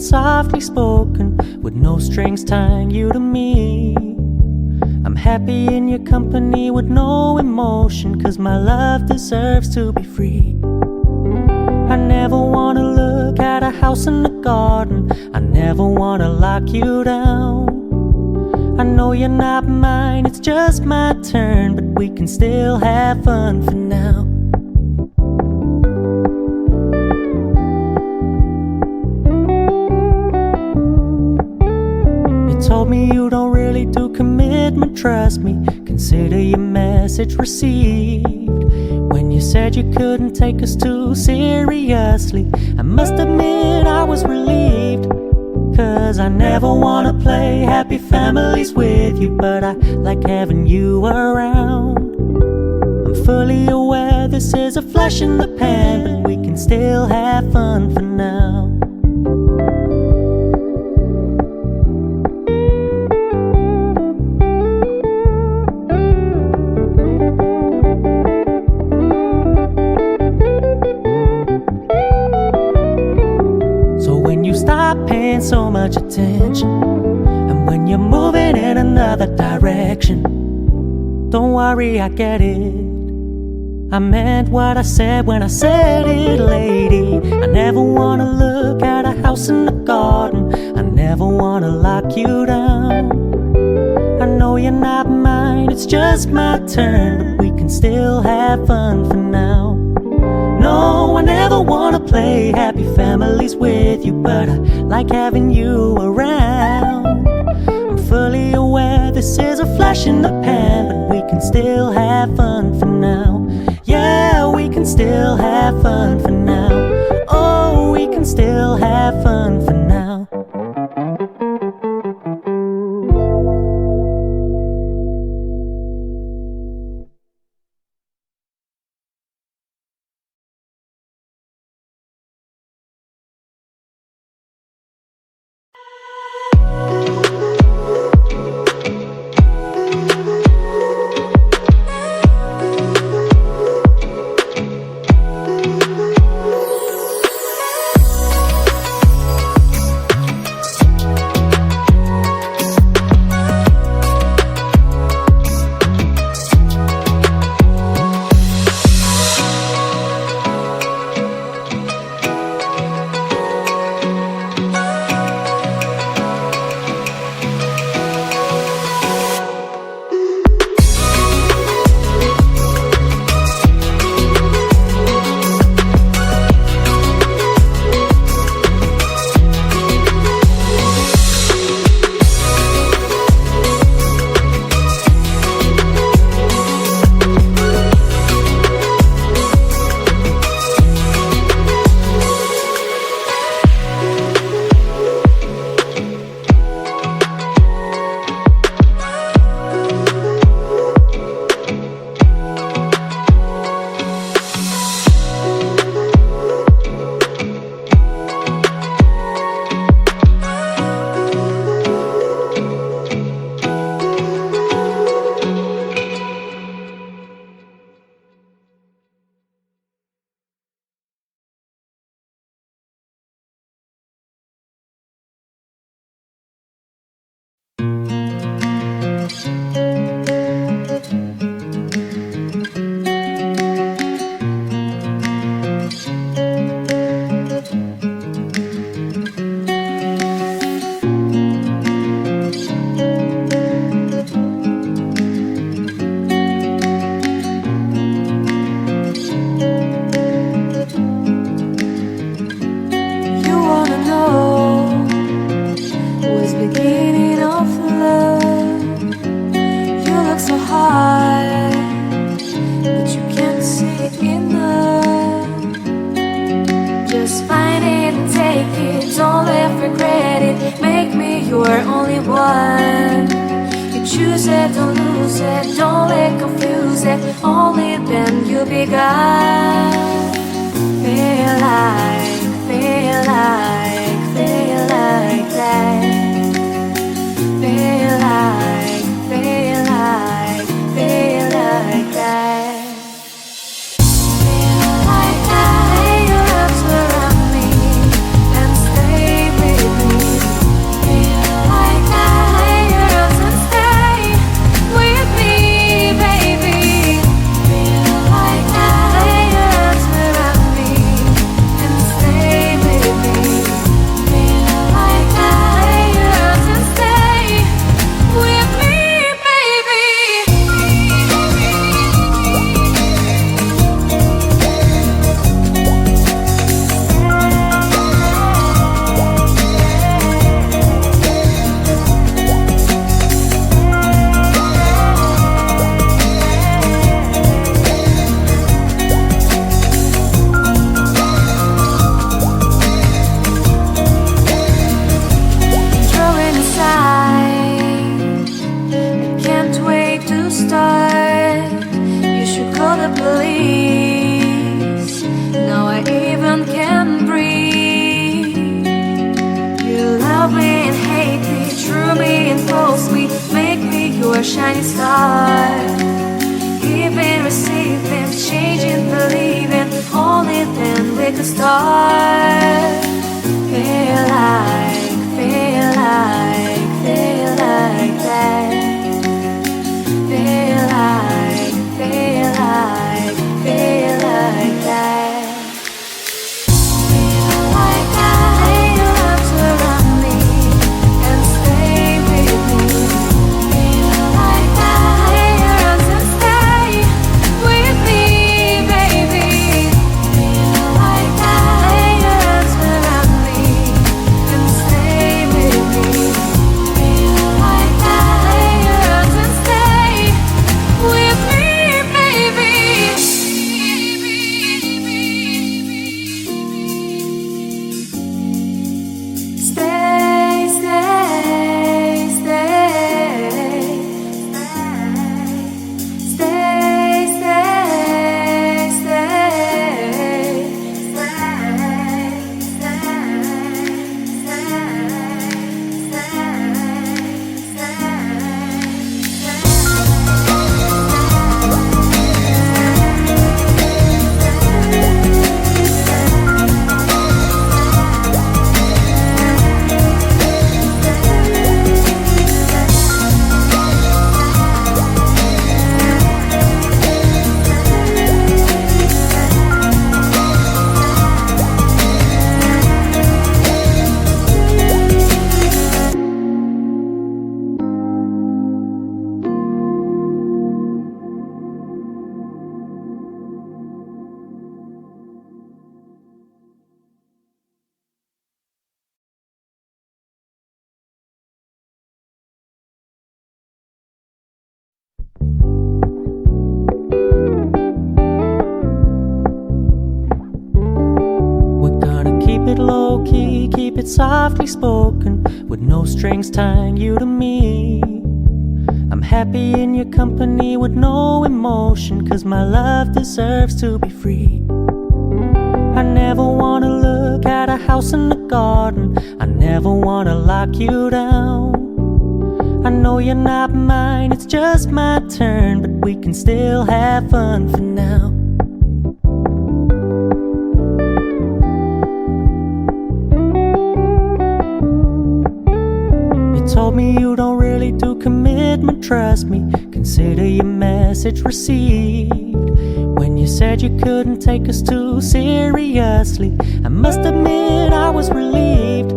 softly spoken, with no strings tying you to me. I'm happy in your company with no emotion, 'cause my love deserves to be free. I never wanna look at a house in the garden, I never wanna lock you down. I know you're not mine, it's just my turn, but we can still have fun for now. You told me you don't really do commitment, trust me, consider your message received. When you said you couldn't take us too seriously, I must admit I was relieved. 'Cause I never wanna play happy families with you, but I like having you around. I'm fully aware this is a flash in the pan, but we can still have fun for now. Stop paying so much attention, and when you're moving in another direction, don't worry, I get it. I meant what I said when I said it, lady. I never wanna look at a house in the garden, I never wanna lock you down. I know you're not mine, it's just my turn, but we can still have fun for now. No, I never wanna play happy families with you, but I like having you around. I'm fully aware this is a flash in the pan, but we can still have fun for now. Yeah, we can still have fun for now. Oh, we can still have fun for now. Feel like your arms around me and stay with me. a shining star. Giving, receiving, changing, believing, only then we could start. Feel like, feel like, feel like that. Feel like, feel like, feel like that. Feel like I your arms around me and stay with me. Feel like I your arms and stay with me, baby. Feel like I your arms around me and stay with me. Feel like I your arms and stay with me, baby. Stay, stay, stay, stay, stay, We're gonna keep it low key, keep it softly spoken, with no strings tying you to me. I'm happy in your company with no emotion, 'cause my love deserves to be free. I never wanna look at a house in the garden, I never wanna lock you down. I know you're not mine, it's just my turn, but we can still have fun for now. You told me you don't really do commitment, trust me, consider your message received. When you said you couldn't take us too seriously, I must admit I was relieved.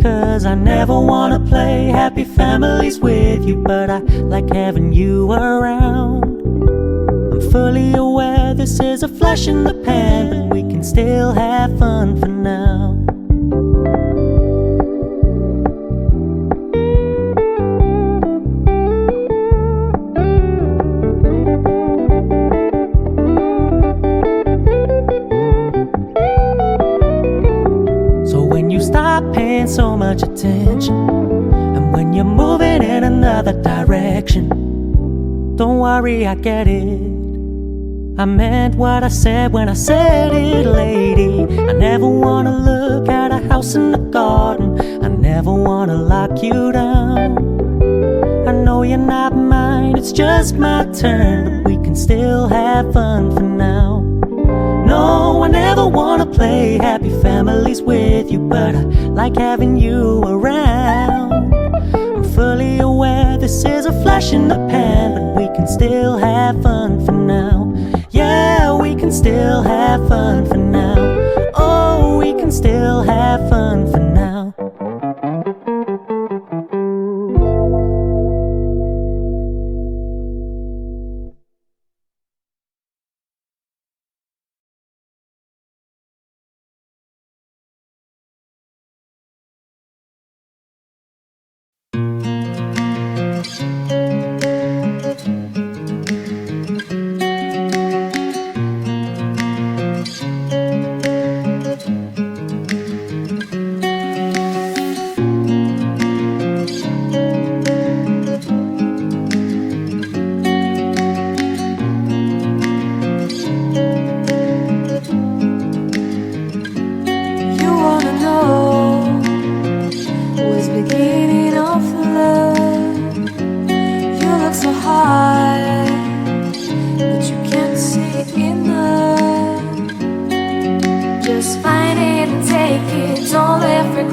'Cause I never wanna play happy families with you, but I like having you around. I'm fully aware this is a flash in the pan, but we can still have fun for now. So when you stop paying so much attention, and when you're moving in another direction, don't worry, I get it. I meant what I said when I said it, lady. I never wanna look at a house in the garden, I never wanna lock you down. I know you're not mine, it's just my turn, but we can still have fun for now. No, I never wanna play happy families with you, but I like having you around. I'm fully aware this is a flash in the pan, but we can still have fun for now. Yeah, we can still have fun for now. Oh, we can still have fun for now.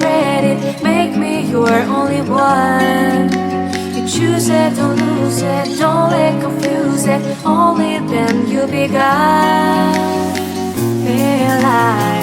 spread it, make me your only one. You choose it, don't lose it, don't let confuse it. Only then you begun. Feel like